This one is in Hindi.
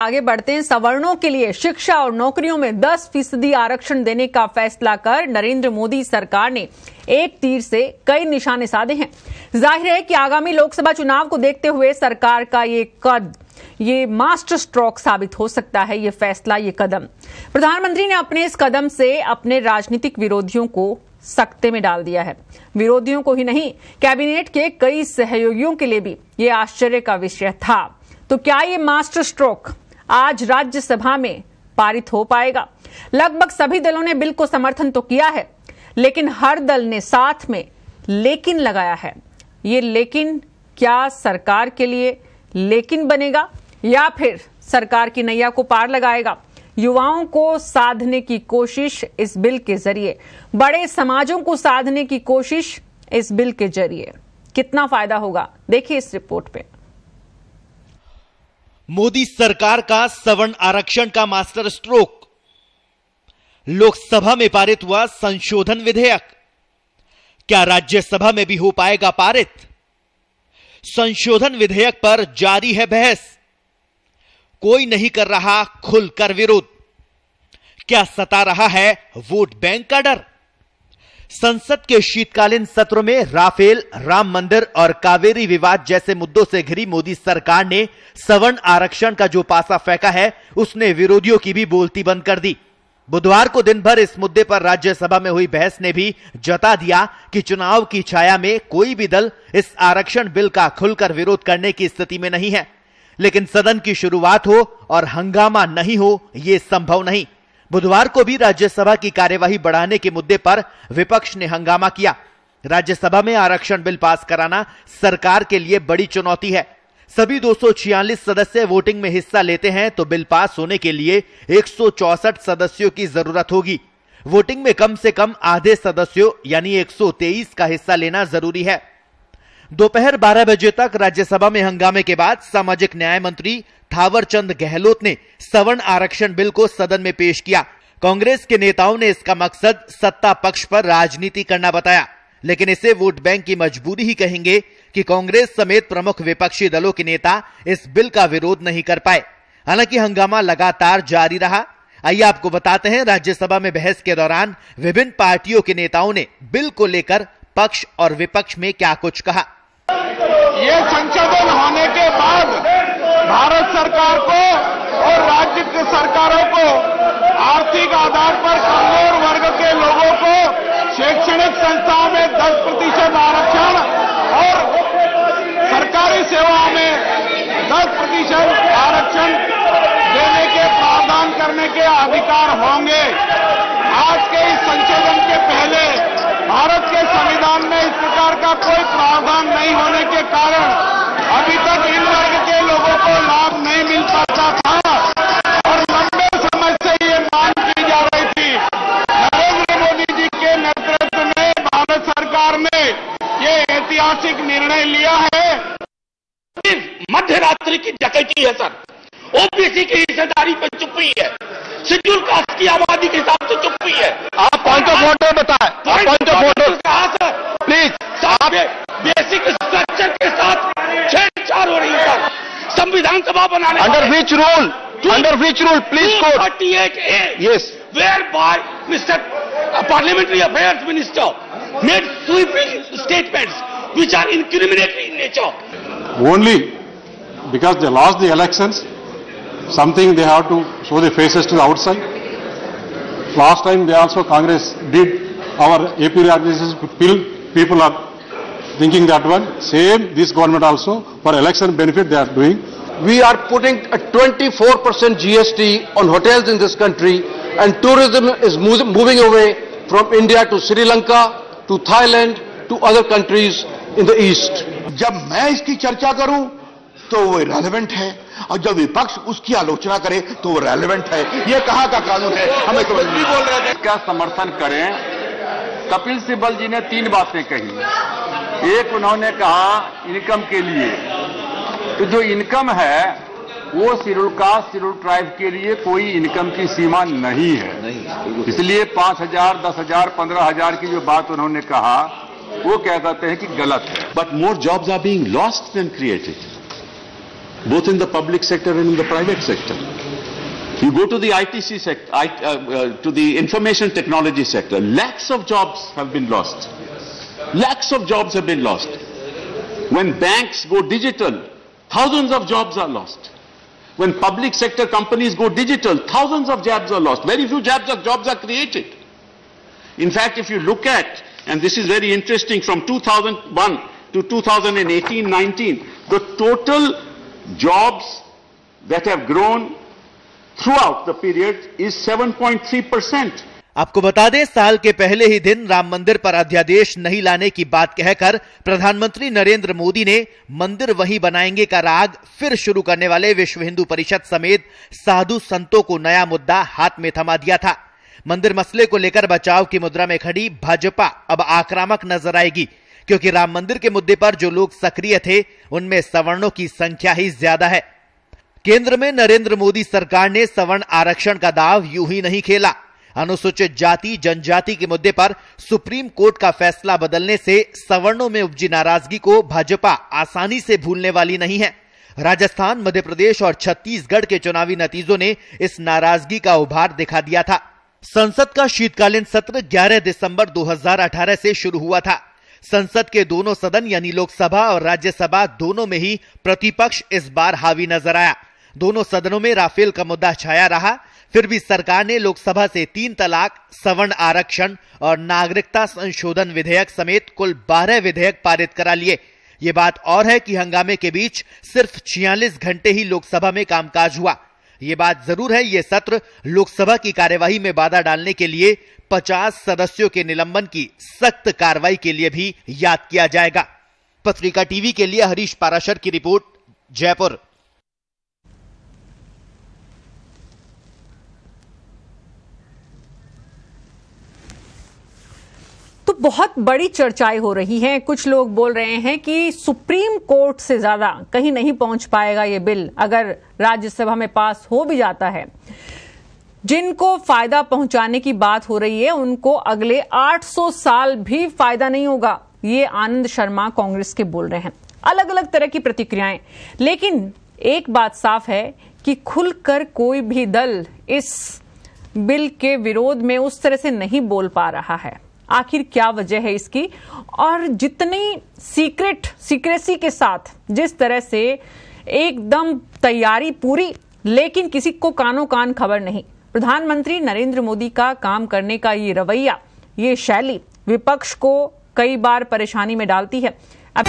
आगे बढ़ते हैं। सवर्णों के लिए शिक्षा और नौकरियों में 10% आरक्षण देने का फैसला कर नरेंद्र मोदी सरकार ने एक तीर से कई निशाने साधे हैं। जाहिर है कि आगामी लोकसभा चुनाव को देखते हुए सरकार का ये मास्टर स्ट्रोक साबित हो सकता है। ये फैसला, ये कदम, प्रधानमंत्री ने अपने इस कदम से अपने राजनीतिक विरोधियों को सकते में डाल दिया है। विरोधियों को ही नहीं, कैबिनेट के कई सहयोगियों के लिए भी ये आश्चर्य का विषय था। तो क्या ये मास्टर स्ट्रोक आज राज्यसभा में पारित हो पाएगा? लगभग सभी दलों ने बिल को समर्थन तो किया है, लेकिन हर दल ने साथ में लेकिन लगाया है। ये लेकिन क्या सरकार के लिए लेकिन बनेगा या फिर सरकार की नैया को पार लगाएगा? युवाओं को साधने की कोशिश इस बिल के जरिए, बड़े समाजों को साधने की कोशिश इस बिल के जरिए, कितना फायदा होगा देखिए इस रिपोर्ट पे। मोदी सरकार का सवर्ण आरक्षण का मास्टर स्ट्रोक, लोकसभा में पारित हुआ संशोधन विधेयक, क्या राज्यसभा में भी हो पाएगा पारित? संशोधन विधेयक पर जारी है बहस, कोई नहीं कर रहा खुलकर विरोध। क्या सता रहा है वोट बैंक का डर? संसद के शीतकालीन सत्र में राफेल, राम मंदिर और कावेरी विवाद जैसे मुद्दों से घिरी मोदी सरकार ने सवर्ण आरक्षण का जो पासा फेंका है, उसने विरोधियों की भी बोलती बंद कर दी। बुधवार को दिन भर इस मुद्दे पर राज्यसभा में हुई बहस ने भी जता दिया कि चुनाव की छाया में कोई भी दल इस आरक्षण बिल का खुलकर विरोध करने की स्थिति में नहीं है। लेकिन सदन की शुरुआत हो और हंगामा नहीं हो, यह संभव नहीं। बुधवार को भी राज्यसभा की कार्यवाही बढ़ाने के मुद्दे पर विपक्ष ने हंगामा किया। राज्यसभा में आरक्षण बिल पास कराना सरकार के लिए बड़ी चुनौती है। सभी 246 सदस्य वोटिंग में हिस्सा लेते हैं तो बिल पास होने के लिए 164 सदस्यों की जरूरत होगी। वोटिंग में कम से कम आधे सदस्यों यानी 123 का हिस्सा लेना जरूरी है। दोपहर 12 बजे तक राज्यसभा में हंगामे के बाद सामाजिक न्याय मंत्री थावरचंद गहलोत ने सवर्ण आरक्षण बिल को सदन में पेश किया। कांग्रेस के नेताओं ने इसका मकसद सत्ता पक्ष पर राजनीति करना बताया, लेकिन इसे वोट बैंक की मजबूरी ही कहेंगे कि कांग्रेस समेत प्रमुख विपक्षी दलों के नेता इस बिल का विरोध नहीं कर पाए। हालांकि हंगामा लगातार जारी रहा। आइए आपको बताते हैं राज्यसभा में बहस के दौरान विभिन्न पार्टियों के नेताओं ने बिल को लेकर पक्ष और विपक्ष में क्या कुछ कहा। ये संशोधन होने के बाद भारत सरकार को और राज्य की सरकारों को आर्थिक आधार पर कमजोर वर्ग के लोगों को शैक्षणिक संस्थाओं में 10% आरक्षण और सरकारी सेवाओं में 10% आरक्षण देने के प्रावधान करने के अधिकार होंगे। आज के इस संशोधन के पहले भारत के संविधान में इस प्रकार का कोई प्रावधान नहीं होने के कारण अभी तक इन वर्ग के लोगों को लाभ नहीं मिल पाता था और लंबे समय से ये मांग की जा रही थी। नरेंद्र मोदी जी के नेतृत्व में भारत सरकार ने ये ऐतिहासिक निर्णय लिया है। मध्य रात्रि की डकैती है सर, ओबीसी की हिस्सेदारी पर चुप हुई है, शेड्यूल कास्ट की आबादी के हिसाब से चुप हुई है। आप पॉइंट ऑफ ऑर्डर बताएं, पॉइंट ऑफ ऑर्डर कहा सर, प्लीज। आप बेसिक स्ट्रक्चर के साथ छेड़छाड़ हो रही है सर। संविधान सभा बनाने under which rule please quote 38A yes whereby mister parliamentary affairs minister made sweeping statements which are incriminatory in nature. Only because they lost the elections, something they have to show the faces to the outside. Last time they also Congress did our AP reorganizations bill. People are thinking that one. Same this government also for election benefit they are doing. We are putting a 24% GST on hotels in this country, and tourism is moving away from India to Sri Lanka, to Thailand, to other countries in the east. जब मैं इसकी चर्चा करूं तो वो रेलेवेंट है और जब विपक्ष उसकी आलोचना करे तो वो रेलेवेंट है। ये कहां का कानून है? हमें तो नहीं बोल रहे थे। इसका समर्थन करें। कपिल सिब्बल जी ने 3 बातें कही। एक, उन्होंने कहा इनकम के लिए, तो जो इनकम है वो शेड्यूल कास्ट, शेड्यूल ट्राइब के लिए कोई इनकम की सीमा नहीं है। इसलिए 5,000, 10,000, 15,000 की जो बात उन्होंने कहा वो क्या कहते हैं कि गलत है। But more jobs are being lost than created. both in the public sector and in the private sector. You go to the ITC sector, to the information technology sector, lakhs of jobs have been lost. Lakhs of jobs have been lost. When banks go digital, thousands of jobs are lost. When public sector companies go digital, thousands of jobs are lost. Very few jobs are created. In fact, if you look at, and this is very interesting, from 2001 to 2018-19, the total jobs that have grown throughout the period is 7.3%. आपको बता दें, साल के पहले ही दिन राम मंदिर पर अध्यादेश नहीं लाने की बात कहकर प्रधानमंत्री नरेंद्र मोदी ने मंदिर वहीं बनाएंगे का राग फिर शुरू करने वाले विश्व हिंदू परिषद समेत साधु संतों को नया मुद्दा हाथ में थमा दिया था। मंदिर मसले को लेकर बचाव की मुद्रा में खड़ी भाजपा अब आक्रामक नजर आएगी, क्योंकि राम मंदिर के मुद्दे पर जो लोग सक्रिय थे उनमें सवर्णों की संख्या ही ज्यादा है। केंद्र में नरेंद्र मोदी सरकार ने सवर्ण आरक्षण का दांव यूं ही नहीं खेला। अनुसूचित जाति जनजाति के मुद्दे पर सुप्रीम कोर्ट का फैसला बदलने से सवर्णों में उपजी नाराजगी को भाजपा आसानी से भूलने वाली नहीं है। राजस्थान, मध्य प्रदेश और छत्तीसगढ़ के चुनावी नतीजों ने इस नाराजगी का उभार दिखा दिया था। संसद का शीतकालीन सत्र 11 दिसंबर 2018 से शुरू हुआ था। संसद के दोनों सदन यानी लोकसभा और राज्यसभा दोनों में ही प्रतिपक्ष इस बार हावी नजर आया। दोनों सदनों में राफेल का मुद्दा छाया रहा। फिर भी सरकार ने लोकसभा से 3 तलाक, सवर्ण आरक्षण और नागरिकता संशोधन विधेयक समेत कुल 12 विधेयक पारित करा लिए। ये बात और है कि हंगामे के बीच सिर्फ 46 घंटे ही लोकसभा में कामकाज हुआ। ये बात जरूर है, ये सत्र लोकसभा की कार्यवाही में बाधा डालने के लिए 50 सदस्यों के निलंबन की सख्त कार्रवाई के लिए भी याद किया जाएगा। पत्रिका टीवी के लिए हरीश पाराशर की रिपोर्ट, जयपुर। तो बहुत बड़ी चर्चाएं हो रही हैं। कुछ लोग बोल रहे हैं कि सुप्रीम कोर्ट से ज्यादा कहीं नहीं पहुंच पाएगा ये बिल अगर राज्यसभा में पास हो भी जाता है। जिनको फायदा पहुंचाने की बात हो रही है उनको अगले 800 साल भी फायदा नहीं होगा, ये आनंद शर्मा कांग्रेस के बोल रहे हैं। अलग अलग तरह की प्रतिक्रियाएं, लेकिन एक बात साफ है कि खुलकर कोई भी दल इस बिल के विरोध में उस तरह से नहीं बोल पा रहा है। आखिर क्या वजह है इसकी? और जितनी सीक्रेसी के साथ जिस तरह से एकदम तैयारी पूरी, लेकिन किसी को कानों कान खबर नहीं। प्रधानमंत्री नरेंद्र मोदी का काम करने का ये रवैया, ये शैली विपक्ष को कई बार परेशानी में डालती है। अब